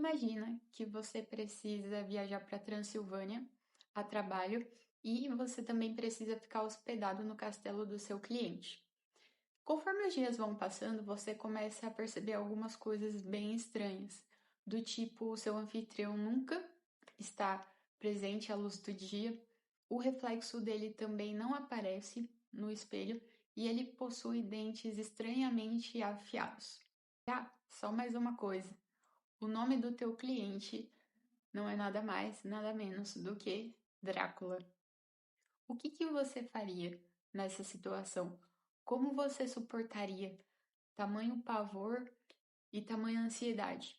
Imagina que você precisa viajar para Transilvânia a trabalho e você também precisa ficar hospedado no castelo do seu cliente. Conforme os dias vão passando, você começa a perceber algumas coisas bem estranhas, do tipo o seu anfitrião nunca está presente à luz do dia, o reflexo dele também não aparece no espelho e ele possui dentes estranhamente afiados. Ah, só mais uma coisa. O nome do teu cliente não é nada mais, nada menos do que Drácula. O que você faria nessa situação? Como você suportaria tamanho pavor e tamanha ansiedade?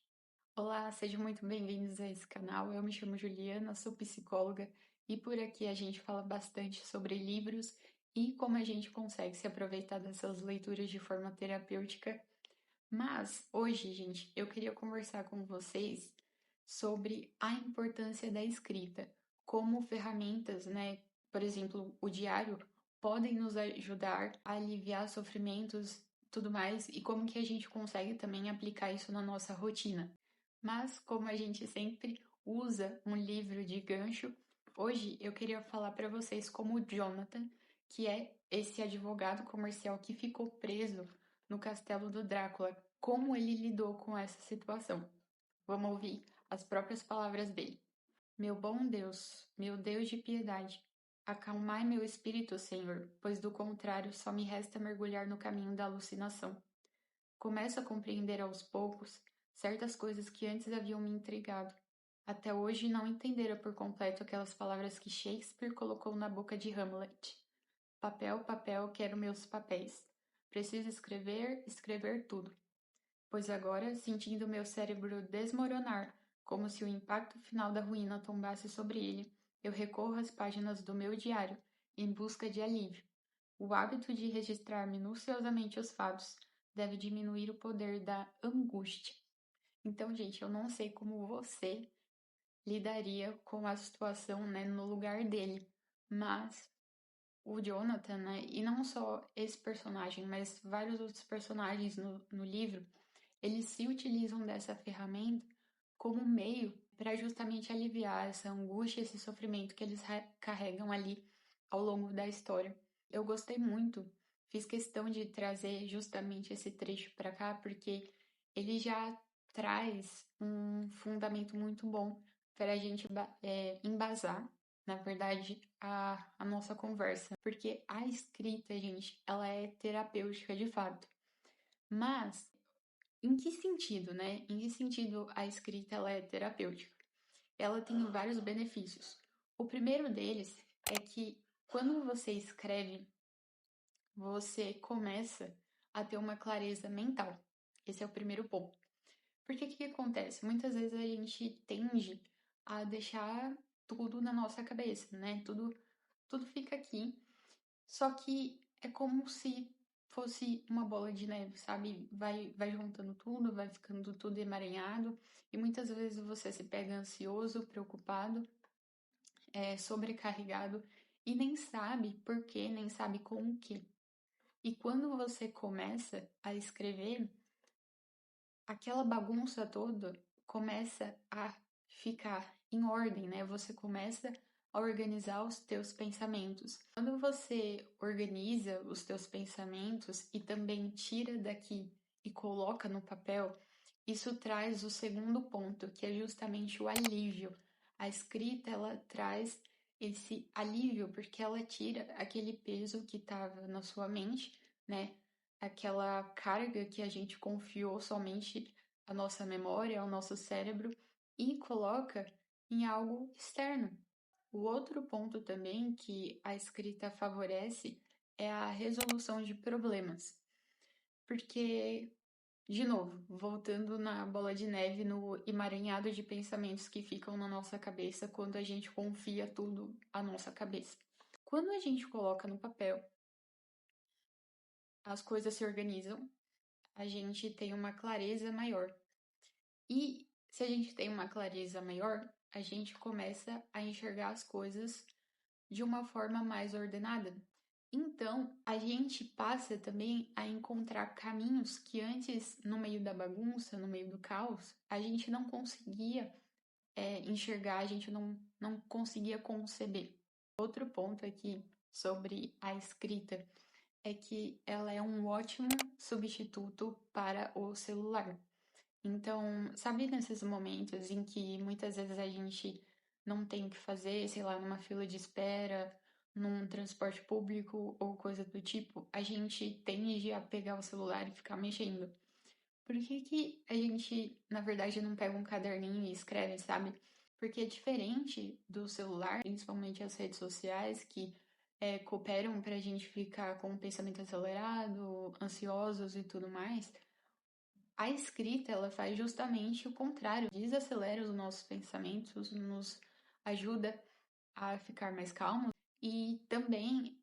Olá, sejam muito bem-vindos a esse canal. Eu me chamo Juliana, sou psicóloga e por aqui a gente fala bastante sobre livros e como a gente consegue se aproveitar dessas leituras de forma terapêutica. Mas hoje, gente, eu queria conversar com vocês sobre a importância da escrita, como ferramentas, né? Por exemplo, o diário podem nos ajudar a aliviar sofrimentos, tudo mais, e como que a gente consegue também aplicar isso na nossa rotina. Mas como a gente sempre usa um livro de gancho, hoje eu queria falar para vocês como o Jonathan, que é esse advogado comercial que ficou preso no castelo do Drácula, como ele lidou com essa situação. Vamos ouvir as próprias palavras dele. Meu bom Deus, meu Deus de piedade, acalmai meu espírito, Senhor, pois do contrário só me resta mergulhar no caminho da alucinação. Começo a compreender aos poucos certas coisas que antes haviam me intrigado. Até hoje não entendera por completo aquelas palavras que Shakespeare colocou na boca de Hamlet. Papel, papel, quero meus papéis. Preciso escrever, escrever tudo. Pois agora, sentindo meu cérebro desmoronar, como se o impacto final da ruína tombasse sobre ele, eu recorro às páginas do meu diário, em busca de alívio. O hábito de registrar minuciosamente os fatos deve diminuir o poder da angústia. Então, gente, eu não sei como você lidaria com a situação, né, no lugar dele, mas o Jonathan, né, e não só esse personagem, mas vários outros personagens no livro, eles se utilizam dessa ferramenta como meio para justamente aliviar essa angústia, esse sofrimento que eles carregam ali ao longo da história. Eu gostei muito, fiz questão de trazer justamente esse trecho para cá, porque ele já traz um fundamento muito bom para a gente embasar, na verdade, a nossa conversa. Porque a escrita, gente, ela é terapêutica de fato. Mas em que sentido, né? Em que sentido a escrita ela é terapêutica? Ela tem vários benefícios. O primeiro deles é que quando você escreve, você começa a ter uma clareza mental. Esse é o primeiro ponto. Porque o que acontece? Muitas vezes a gente tende a deixar tudo na nossa cabeça, né? Tudo fica aqui. Só que é como se fosse uma bola de neve, sabe? Vai juntando tudo, vai ficando tudo emaranhado. E muitas vezes você se pega ansioso, preocupado, sobrecarregado e nem sabe por quê, nem sabe com o quê. E quando você começa a escrever, aquela bagunça toda começa a ficar em ordem, né? Você começa a organizar os teus pensamentos. Quando você organiza os teus pensamentos e também tira daqui e coloca no papel, isso traz o segundo ponto, que é justamente o alívio. A escrita, ela traz esse alívio porque ela tira aquele peso que estava na sua mente, né? Aquela carga que a gente confiou somente à nossa memória, ao nosso cérebro e coloca em algo externo. O outro ponto também que a escrita favorece é a resolução de problemas. Porque, de novo, voltando na bola de neve, no emaranhado de pensamentos que ficam na nossa cabeça quando a gente confia tudo à nossa cabeça. Quando a gente coloca no papel, as coisas se organizam, a gente tem uma clareza maior. E se a gente tem uma clareza maior, a gente começa a enxergar as coisas de uma forma mais ordenada. Então, a gente passa também a encontrar caminhos que antes, no meio da bagunça, no meio do caos, a gente não conseguia enxergar, a gente não conseguia conceber. Outro ponto aqui sobre a escrita é que ela é um ótimo substituto para o celular. Então, sabe nesses momentos em que muitas vezes a gente não tem o que fazer, sei lá, numa fila de espera, num transporte público ou coisa do tipo, a gente tende a pegar o celular e ficar mexendo. Por que que a gente, na verdade, não pega um caderninho e escreve, sabe? Porque é diferente do celular, principalmente as redes sociais, que cooperam para a gente ficar com o pensamento acelerado, ansiosos e tudo mais. A escrita, ela faz justamente o contrário, desacelera os nossos pensamentos, nos ajuda a ficar mais calmos e também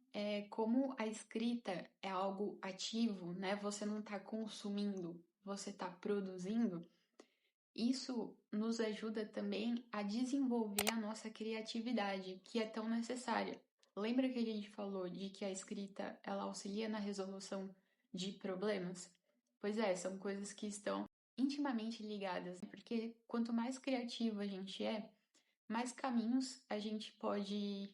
como a escrita é algo ativo, né? Você não está consumindo, você está produzindo. Isso nos ajuda também a desenvolver a nossa criatividade, que é tão necessária. Lembra que a gente falou de que a escrita ela auxilia na resolução de problemas? Pois é, são coisas que estão intimamente ligadas, porque quanto mais criativo a gente é, mais caminhos a gente pode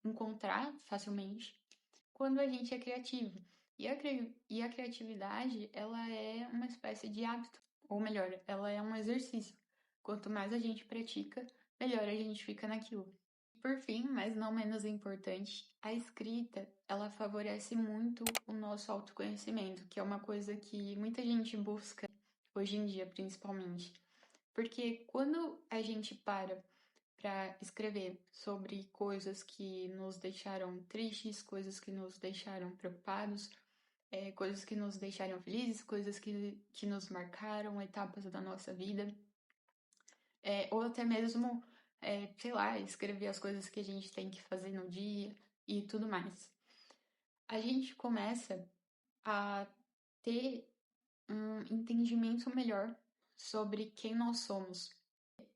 encontrar facilmente quando a gente é criativo. E a criatividade, ela é uma espécie de hábito, ou melhor, ela é um exercício. Quanto mais a gente pratica, melhor a gente fica naquilo. Por fim, mas não menos importante, a escrita, ela favorece muito o nosso autoconhecimento, que é uma coisa que muita gente busca hoje em dia, principalmente. Porque quando a gente para escrever sobre coisas que nos deixaram tristes, coisas que nos deixaram preocupados, coisas que nos deixaram felizes, coisas que nos marcaram, etapas da nossa vida, ou até mesmo, sei lá, escrever as coisas que a gente tem que fazer no dia e tudo mais. A gente começa a ter um entendimento melhor sobre quem nós somos.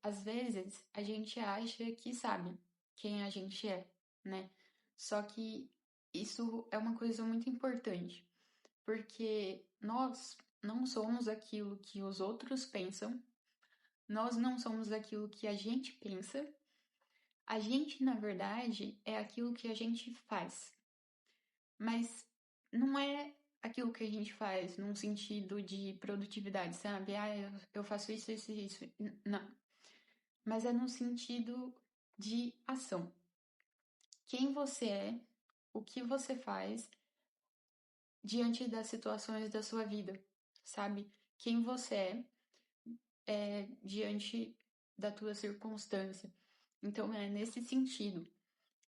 Às vezes, a gente acha que sabe quem a gente é, né? Só que isso é uma coisa muito importante, porque nós não somos aquilo que os outros pensam, nós não somos aquilo que a gente pensa, a gente, na verdade, é aquilo que a gente faz. Mas não é aquilo que a gente faz num sentido de produtividade, sabe? Ah, eu faço isso, isso, isso. Não. Mas é no sentido de ação. Quem você é, o que você faz diante das situações da sua vida, sabe? Quem você é diante da tua circunstância. Então é nesse sentido.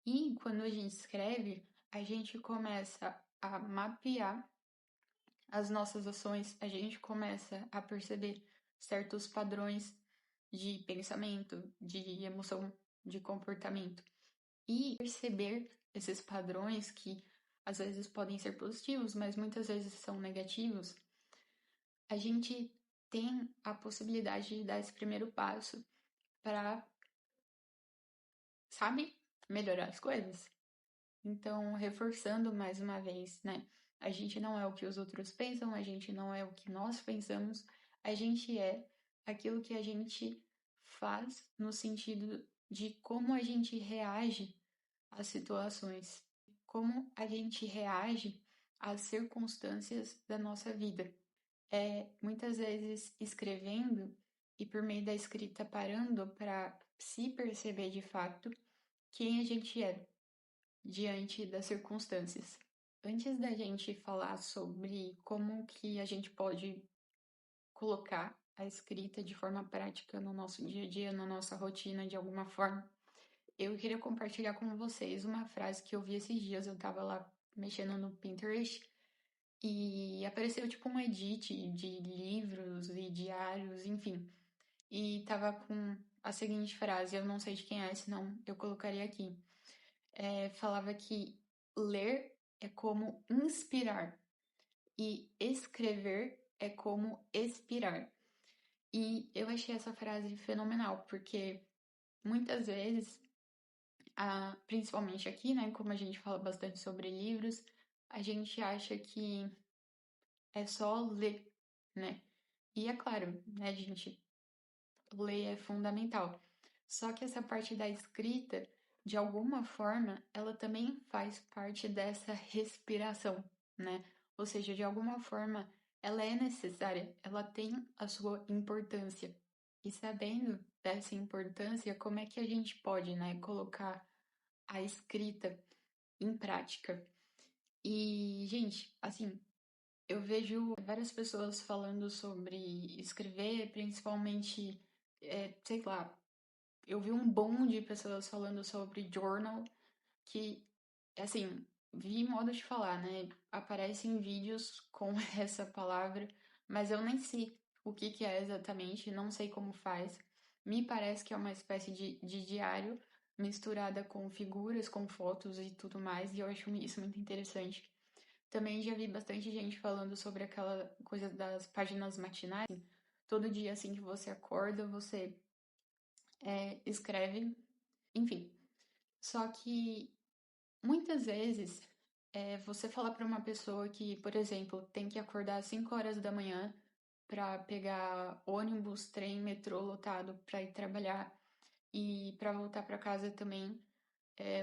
E quando a gente escreve, a gente começa a mapear as nossas ações, a gente começa a perceber certos padrões de pensamento, de emoção, de comportamento. E perceber esses padrões que às vezes podem ser positivos, mas muitas vezes são negativos, a gente tem a possibilidade de dar esse primeiro passo para, sabe, melhorar as coisas. Então, reforçando mais uma vez, né? A gente não é o que os outros pensam, a gente não é o que nós pensamos, a gente é aquilo que a gente faz no sentido de como a gente reage às situações, como a gente reage às circunstâncias da nossa vida. Muitas vezes escrevendo e por meio da escrita parando para se perceber de fato quem a gente é diante das circunstâncias. Antes da gente falar sobre como que a gente pode colocar a escrita de forma prática no nosso dia a dia, na nossa rotina de alguma forma, eu queria compartilhar com vocês uma frase que eu vi esses dias. Eu tava lá mexendo no Pinterest e apareceu tipo um edit de livros e diários, enfim. E tava com a seguinte frase, eu não sei de quem é, senão eu colocaria aqui. Falava que ler é como inspirar e escrever é como expirar. E eu achei essa frase fenomenal, porque muitas vezes principalmente aqui, né, como a gente fala bastante sobre livros, a gente acha que é só ler, né? E é claro, né, gente, ler é fundamental. Só que essa parte da escrita, de alguma forma, ela também faz parte dessa respiração, né? Ou seja, de alguma forma, ela é necessária, ela tem a sua importância. E sabendo dessa importância, como é que a gente pode, né, colocar a escrita em prática? E, gente, assim, eu vejo várias pessoas falando sobre escrever, principalmente, sei lá, eu vi um boom de pessoas falando sobre journal, que, assim, vi modo de falar, né? Aparecem vídeos com essa palavra, mas eu nem sei o que que é exatamente, não sei como faz. Me parece que é uma espécie de diário misturada com figuras, com fotos e tudo mais, e eu acho isso muito interessante. Também já vi bastante gente falando sobre aquela coisa das páginas matinais. Todo dia, assim que você acorda, você escreve, enfim. Só que muitas vezes você falar para uma pessoa que, por exemplo, tem que acordar às 5 horas da manhã para pegar ônibus, trem, metrô lotado para ir trabalhar e para voltar para casa também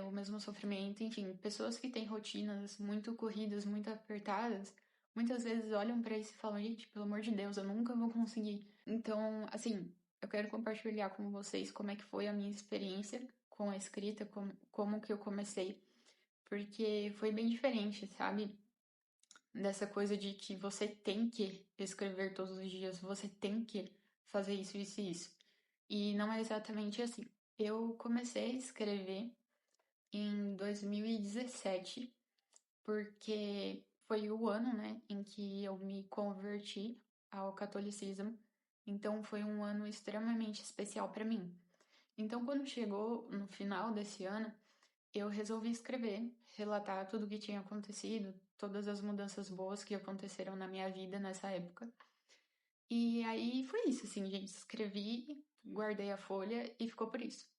o mesmo sofrimento, enfim, pessoas que têm rotinas muito corridas, muito apertadas, muitas vezes olham para isso e falam, gente, pelo amor de Deus, eu nunca vou conseguir. Então, assim, eu quero compartilhar com vocês como é que foi a minha experiência com a escrita, como que eu comecei, porque foi bem diferente, sabe? Dessa coisa de que você tem que escrever todos os dias, você tem que fazer isso, isso e isso. E não é exatamente assim. Eu comecei a escrever em 2017, porque foi o ano, né, em que eu me converti ao catolicismo. Então foi um ano extremamente especial para mim. Então quando chegou no final desse ano, eu resolvi escrever, relatar tudo o que tinha acontecido, todas as mudanças boas que aconteceram na minha vida nessa época. E aí foi isso, assim, gente, escrevi, guardei a folha e ficou por isso.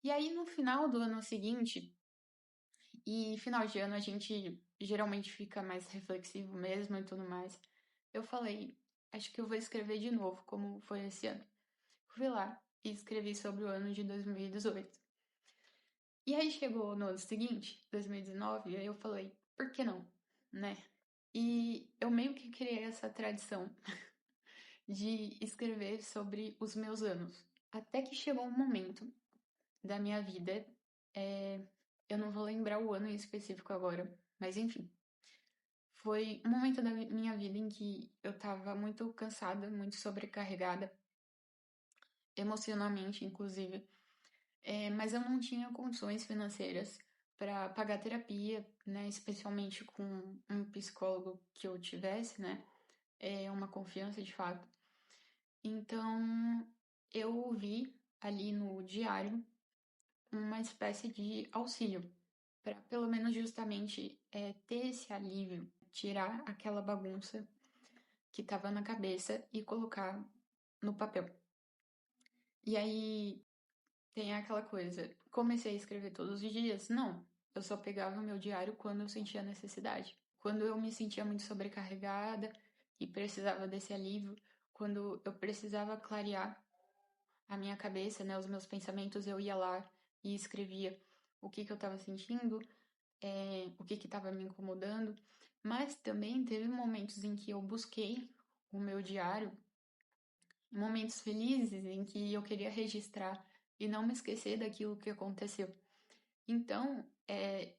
E aí no final do ano seguinte, e final de ano a gente geralmente fica mais reflexivo mesmo e tudo mais. Eu falei, acho que eu vou escrever de novo, como foi esse ano. Fui lá e escrevi sobre o ano de 2018. E aí chegou no ano seguinte, 2019, e aí eu falei, por que não, né? E eu meio que criei essa tradição de escrever sobre os meus anos. Até que chegou um momento da minha vida, eu não vou lembrar o ano em específico agora, mas enfim, foi um momento da minha vida em que eu tava muito cansada, muito sobrecarregada, emocionalmente, inclusive, mas eu não tinha condições financeiras para pagar terapia, né? Especialmente com um psicólogo que eu tivesse, né? Uma confiança de fato. Então, eu vi ali no diário uma espécie de auxílio para pelo menos justamente ter esse alívio, tirar aquela bagunça que estava na cabeça e colocar no papel. E aí tem aquela coisa, comecei a escrever todos os dias? Não, eu só pegava o meu diário quando eu sentia necessidade. Quando eu me sentia muito sobrecarregada e precisava desse alívio, quando eu precisava clarear a minha cabeça, né, os meus pensamentos, eu ia lá e escrevia o que que eu estava sentindo, o que estava me incomodando, mas também teve momentos em que eu busquei o meu diário, momentos felizes em que eu queria registrar e não me esquecer daquilo que aconteceu. Então,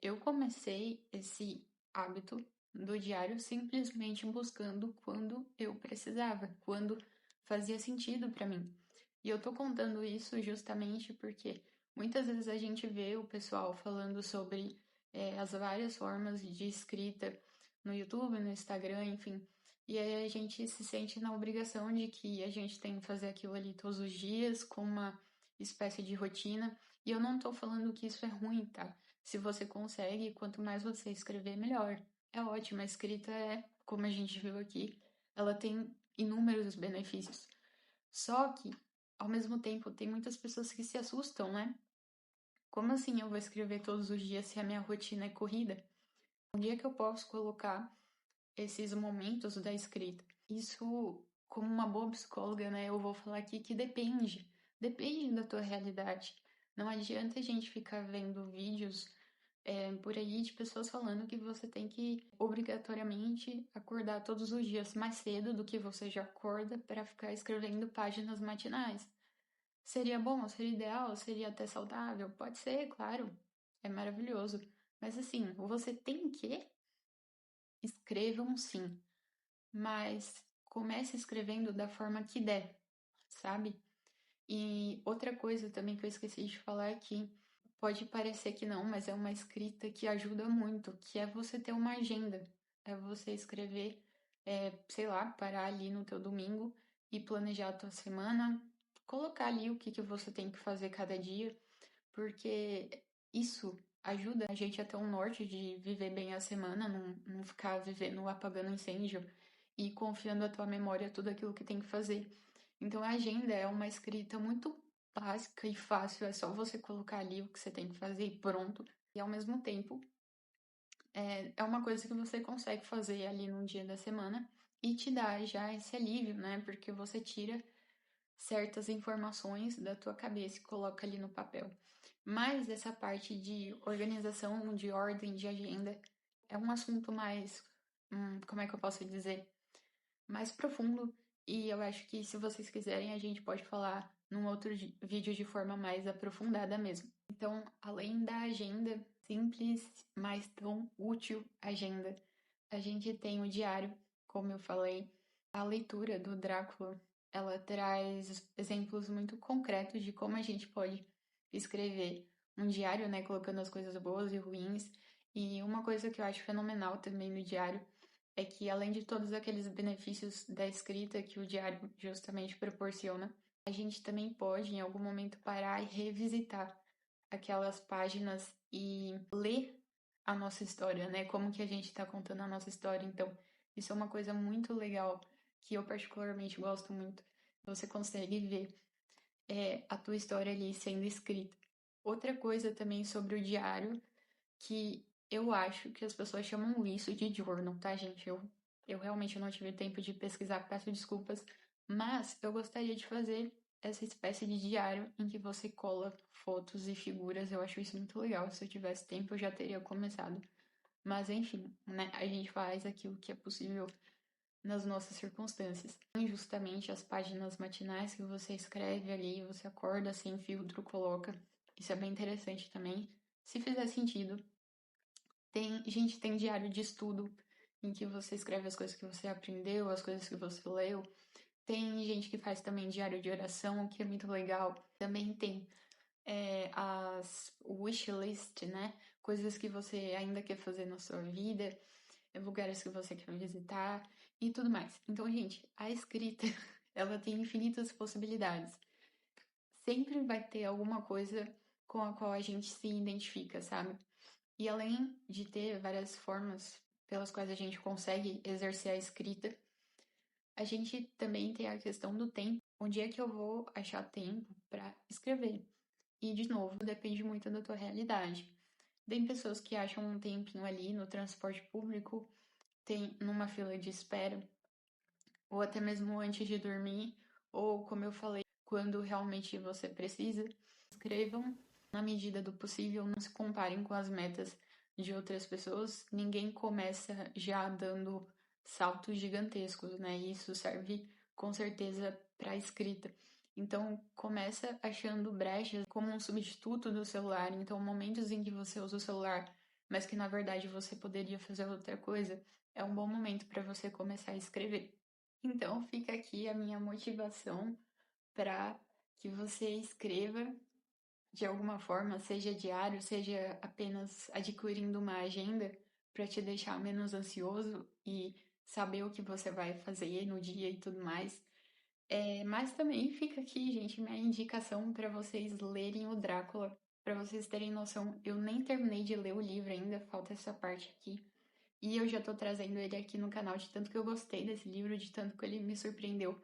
eu comecei esse hábito do diário simplesmente buscando quando eu precisava, quando fazia sentido para mim. E eu tô contando isso justamente porque muitas vezes a gente vê o pessoal falando sobre as várias formas de escrita no YouTube, no Instagram, enfim. E aí a gente se sente na obrigação de que a gente tem que fazer aquilo ali todos os dias, com uma espécie de rotina. E eu não tô falando que isso é ruim, tá? Se você consegue, quanto mais você escrever, melhor. É ótimo, a escrita como a gente viu aqui, ela tem inúmeros benefícios. Só que, ao mesmo tempo, tem muitas pessoas que se assustam, né? Como assim eu vou escrever todos os dias se a minha rotina é corrida? Um dia que eu posso colocar esses momentos da escrita? Isso, como uma boa psicóloga, né, eu vou falar aqui que depende. Depende da tua realidade. Não adianta a gente ficar vendo vídeos por aí de pessoas falando que você tem que obrigatoriamente acordar todos os dias mais cedo do que você já acorda para ficar escrevendo páginas matinais. Seria bom, seria ideal, seria até saudável? Pode ser, claro, é maravilhoso. Mas assim, você tem que escrevam sim, mas comece escrevendo da forma que der, sabe? E outra coisa também que eu esqueci de falar é que pode parecer que não, mas é uma escrita que ajuda muito, que é você ter uma agenda. É você escrever, sei lá, parar ali no teu domingo e planejar a tua semana, colocar ali o que que você tem que fazer cada dia, porque isso ajuda a gente a ter um norte de viver bem a semana, não ficar vivendo apagando incêndio e confiando a tua memória tudo aquilo que tem que fazer. Então a agenda é uma escrita muito básica e fácil, é só você colocar ali o que você tem que fazer e pronto. E ao mesmo tempo, é uma coisa que você consegue fazer ali num dia da semana e te dá já esse alívio, né? Porque você tira certas informações da tua cabeça e coloca ali no papel. Mas essa parte de organização, de ordem, de agenda, é um assunto mais, como é que eu posso dizer? Mais profundo. E eu acho que se vocês quiserem, a gente pode falar num outro vídeo de forma mais aprofundada mesmo. Então, além da agenda simples, mas tão útil agenda, a gente tem o diário, como eu falei. A leitura do Drácula, ela traz exemplos muito concretos de como a gente pode escrever um diário, né, colocando as coisas boas e ruins. E uma coisa que eu acho fenomenal também no diário é que, além de todos aqueles benefícios da escrita que o diário justamente proporciona, a gente também pode, em algum momento, parar e revisitar aquelas páginas e ler a nossa história, né? Como que a gente está contando a nossa história. Então, isso é uma coisa muito legal que eu particularmente gosto muito. Você consegue ver a tua história ali sendo escrita. Outra coisa também sobre o diário, que eu acho que as pessoas chamam isso de journal, tá, gente? Eu realmente não tive tempo de pesquisar, peço desculpas, mas eu gostaria de fazer essa espécie de diário em que você cola fotos e figuras. Eu acho isso muito legal. Se eu tivesse tempo, eu já teria começado. Mas enfim, né? A gente faz aquilo que é possível nas nossas circunstâncias. Justamente as páginas matinais que você escreve ali, você acorda sem filtro, coloca. Isso é bem interessante também. Se fizer sentido, tem diário de estudo em que você escreve as coisas que você aprendeu, as coisas que você leu. Tem gente que faz também diário de oração, o que é muito legal. Também tem as wishlist, né? Coisas que você ainda quer fazer na sua vida, lugares que você quer visitar e tudo mais. Então, gente, a escrita, ela tem infinitas possibilidades. Sempre vai ter alguma coisa com a qual a gente se identifica, sabe? E além de ter várias formas pelas quais a gente consegue exercer a escrita, a gente também tem a questão do tempo. Onde é que eu vou achar tempo para escrever? E, de novo, depende muito da tua realidade. Tem pessoas que acham um tempinho ali no transporte público, tem numa fila de espera, ou até mesmo antes de dormir, ou, como eu falei, quando realmente você precisa. Escrevam na medida do possível, não se comparem com as metas de outras pessoas. Ninguém começa já dando saltos gigantescos, né? E isso serve com certeza para a escrita. Então, começa achando brechas como um substituto do celular. Então, momentos em que você usa o celular, mas que na verdade você poderia fazer outra coisa, é um bom momento para você começar a escrever. Então, fica aqui a minha motivação para que você escreva de alguma forma, seja diário, seja apenas adquirindo uma agenda para te deixar menos ansioso e saber o que você vai fazer no dia e tudo mais. Mas também fica aqui, gente, minha indicação para vocês lerem o Drácula, para vocês terem noção. Eu nem terminei de ler o livro ainda, falta essa parte aqui. E eu já tô trazendo ele aqui no canal de tanto que eu gostei desse livro, de tanto que ele me surpreendeu.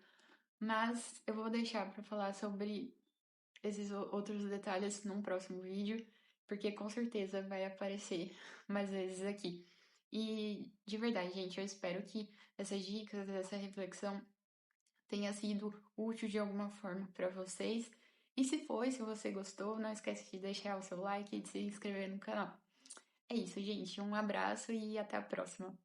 Mas eu vou deixar para falar sobre esses outros detalhes num próximo vídeo. porque com certeza vai aparecer mais vezes aqui. E de verdade, gente, eu espero que essas dicas, essa reflexão tenha sido útil de alguma forma para vocês. E se foi, se você gostou, não esquece de deixar o seu like e de se inscrever no canal. É isso, gente. Um abraço e até a próxima.